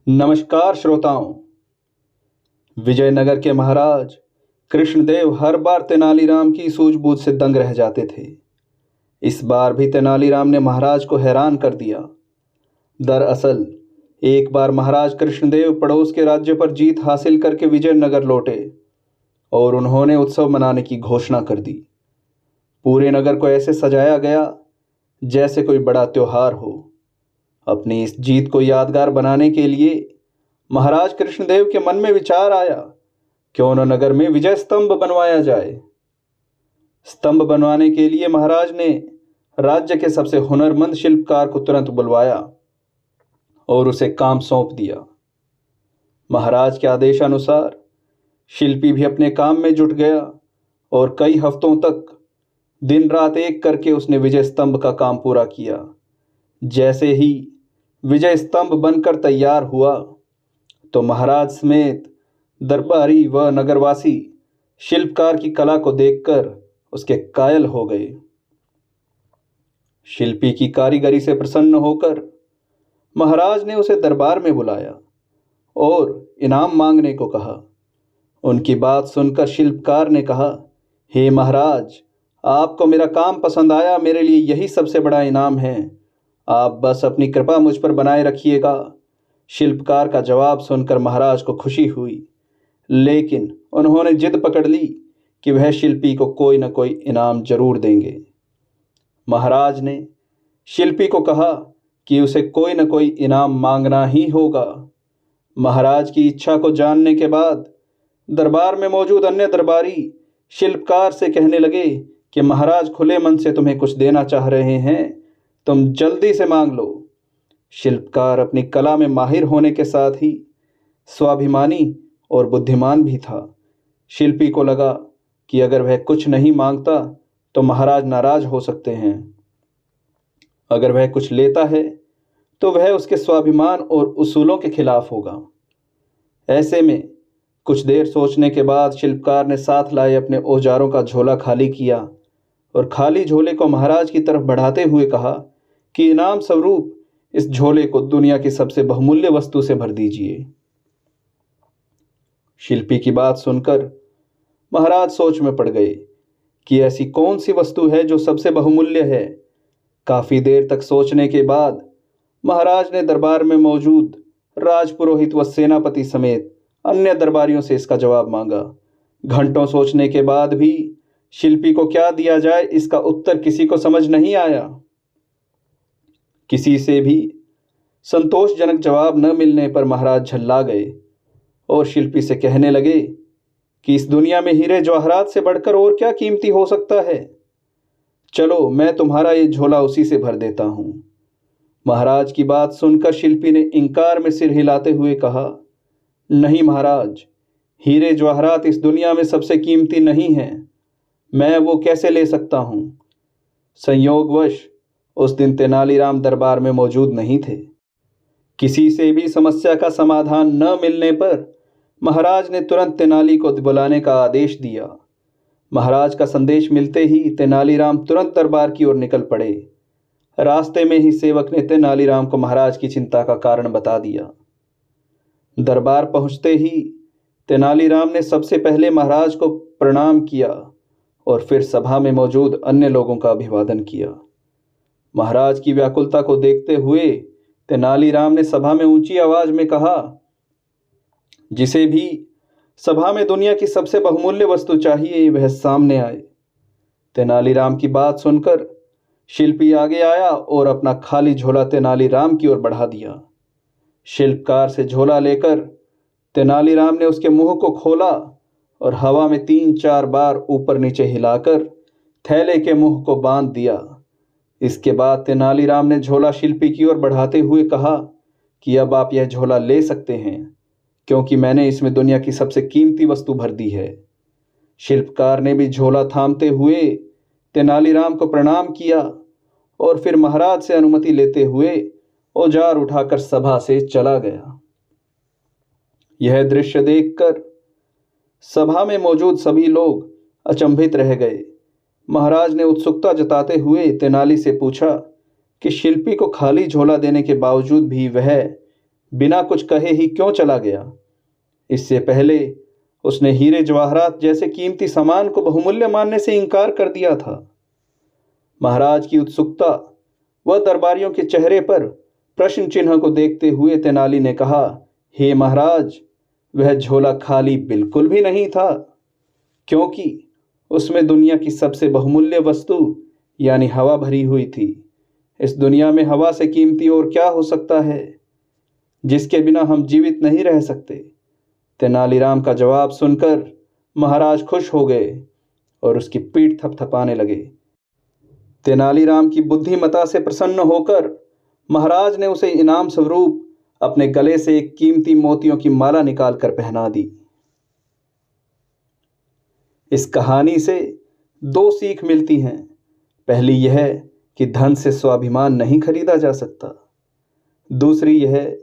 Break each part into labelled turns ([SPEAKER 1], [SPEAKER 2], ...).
[SPEAKER 1] नमस्कार श्रोताओं। विजयनगर के महाराज कृष्णदेव हर बार तेनालीराम की सूझबूझ से दंग रह जाते थे। इस बार भी तेनालीराम ने महाराज को हैरान कर दिया। दरअसल एक बार महाराज कृष्णदेव पड़ोस के राज्य पर जीत हासिल करके विजयनगर लौटे और उन्होंने उत्सव मनाने की घोषणा कर दी। पूरे नगर को ऐसे सजाया गया जैसे कोई बड़ा त्योहार हो। अपनी इस जीत को यादगार बनाने के लिए महाराज कृष्णदेव के मन में विचार आया, क्यों न नगर में विजय स्तंभ बनवाया जाए। स्तंभ बनवाने के लिए महाराज ने राज्य के सबसे हुनरमंद शिल्पकार को तुरंत बुलवाया और उसे काम सौंप दिया। महाराज के आदेशानुसार शिल्पी भी अपने काम में जुट गया और कई हफ्तों तक दिन रात एक करके उसने विजय स्तंभ का काम पूरा किया। जैसे ही विजय स्तंभ बनकर तैयार हुआ तो महाराज समेत दरबारी व नगरवासी शिल्पकार की कला को देखकर उसके कायल हो गए। शिल्पी की कारीगरी से प्रसन्न होकर महाराज ने उसे दरबार में बुलाया और इनाम मांगने को कहा। उनकी बात सुनकर शिल्पकार ने कहा, हे महाराज, आपको मेरा काम पसंद आया, मेरे लिए यही सबसे बड़ा इनाम है। आप बस अपनी कृपा मुझ पर बनाए रखिएगा। शिल्पकार का जवाब सुनकर महाराज को खुशी हुई, लेकिन उन्होंने जिद पकड़ ली कि वह शिल्पी को कोई न कोई इनाम जरूर देंगे। महाराज ने शिल्पी को कहा कि उसे कोई न कोई इनाम मांगना ही होगा। महाराज की इच्छा को जानने के बाद दरबार में मौजूद अन्य दरबारी शिल्पकार से कहने लगे कि महाराज खुले मन से तुम्हें कुछ देना चाह रहे हैं, तुम जल्दी से मांग लो। शिल्पकार अपनी कला में माहिर होने के साथ ही स्वाभिमानी और बुद्धिमान भी था। शिल्पी को लगा कि अगर वह कुछ नहीं मांगता तो महाराज नाराज हो सकते हैं। अगर वह कुछ लेता है तो वह उसके स्वाभिमान और उसूलों के खिलाफ होगा। ऐसे में कुछ देर सोचने के बाद शिल्पकार ने साथ लाए अपने औजारों का झोला खाली किया और खाली झोले को महाराज की तरफ बढ़ाते हुए कहा कि इनाम स्वरूप इस झोले को दुनिया की सबसे बहुमूल्य वस्तु से भर दीजिए। शिल्पी की बात सुनकर महाराज सोच में पड़ गए कि ऐसी कौन सी वस्तु है जो सबसे बहुमूल्य है। काफी देर तक सोचने के बाद महाराज ने दरबार में मौजूद राजपुरोहित व सेनापति समेत अन्य दरबारियों से इसका जवाब मांगा। घंटों सोचने के बाद भी शिल्पी को क्या दिया जाए, इसका उत्तर किसी को समझ नहीं आया। किसी से भी संतोषजनक जवाब न मिलने पर महाराज झल्ला गए और शिल्पी से कहने लगे कि इस दुनिया में हीरे जवाहरात से बढ़कर और क्या कीमती हो सकता है। चलो, मैं तुम्हारा ये झोला उसी से भर देता हूं। महाराज की बात सुनकर शिल्पी ने इंकार में सिर हिलाते हुए कहा, नहीं महाराज, हीरे जवाहरात इस दुनिया में सबसे कीमती नहीं हैं। मैं वो कैसे ले सकता हूं। संयोगवश उस दिन तेनालीराम दरबार में मौजूद नहीं थे। किसी से भी समस्या का समाधान न मिलने पर महाराज ने तुरंत तेनाली को बुलाने का आदेश दिया। महाराज का संदेश मिलते ही तेनालीराम तुरंत दरबार की ओर निकल पड़े। रास्ते में ही सेवक ने तेनालीराम को महाराज की चिंता का कारण बता दिया। दरबार पहुंचते ही तेनालीराम ने सबसे पहले महाराज को प्रणाम किया और फिर सभा में मौजूद अन्य लोगों का अभिवादन किया। महाराज की व्याकुलता को देखते हुए तेनालीराम ने सभा में ऊंची आवाज में कहा, जिसे भी सभा में दुनिया की सबसे बहुमूल्य वस्तु चाहिए वह सामने आए। तेनालीराम की बात सुनकर शिल्पी आगे आया और अपना खाली झोला तेनालीराम की ओर बढ़ा दिया। शिल्पकार से झोला लेकर तेनालीराम ने उसके मुंह को खोला और हवा में 3-4 बार ऊपर नीचे हिलाकर थैले के मुंह को बांध दिया। इसके बाद तेनालीराम ने झोला शिल्पी की ओर बढ़ाते हुए कहा कि अब आप यह झोला ले सकते हैं, क्योंकि मैंने इसमें दुनिया की सबसे कीमती वस्तु भर दी है। शिल्पकार ने भी झोला थामते हुए तेनालीराम को प्रणाम किया और फिर महाराज से अनुमति लेते हुए औजार उठाकर सभा से चला गया। यह दृश्य देखकर सभा में मौजूद सभी लोग अचंभित रह गए। महाराज ने उत्सुकता जताते हुए तेनाली से पूछा कि शिल्पी को खाली झोला देने के बावजूद भी वह बिना कुछ कहे ही क्यों चला गया? इससे पहले उसने हीरे जवाहरात जैसे कीमती सामान को बहुमूल्य मानने से इनकार कर दिया था। महाराज की उत्सुकता व दरबारियों के चेहरे पर प्रश्न चिन्ह को देखते हुए तेनाली ने कहा, हे महाराज, वह झोला खाली बिल्कुल भी नहीं था, क्योंकि उसमें दुनिया की सबसे बहुमूल्य वस्तु यानी हवा भरी हुई थी। इस दुनिया में हवा से कीमती और क्या हो सकता है, जिसके बिना हम जीवित नहीं रह सकते? तेनालीराम का जवाब सुनकर महाराज खुश हो गए और उसकी पीठ थपथपाने लगे। तेनालीराम की बुद्धिमता से प्रसन्न होकर महाराज ने उसे इनाम स्वरूप अपने गले से एक कीमती मोतियों की माला निकालकर पहना दी। इस कहानी से दो सीख मिलती हैं। पहली यह कि धन से स्वाभिमान नहीं खरीदा जा सकता। दूसरी यह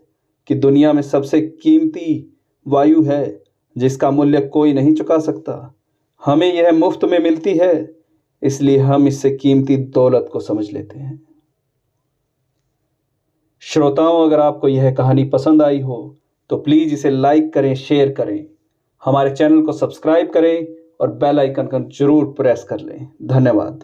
[SPEAKER 1] कि दुनिया में सबसे कीमती वायु है जिसका मूल्य कोई नहीं चुका सकता। हमें यह मुफ्त में मिलती है, इसलिए हम इससे कीमती दौलत को समझ लेते हैं। श्रोताओं, अगर आपको यह कहानी पसंद आई हो तो प्लीज़ इसे लाइक करें, शेयर करें, हमारे चैनल को सब्सक्राइब करें और बेल आइकन को जरूर प्रेस कर लें। धन्यवाद।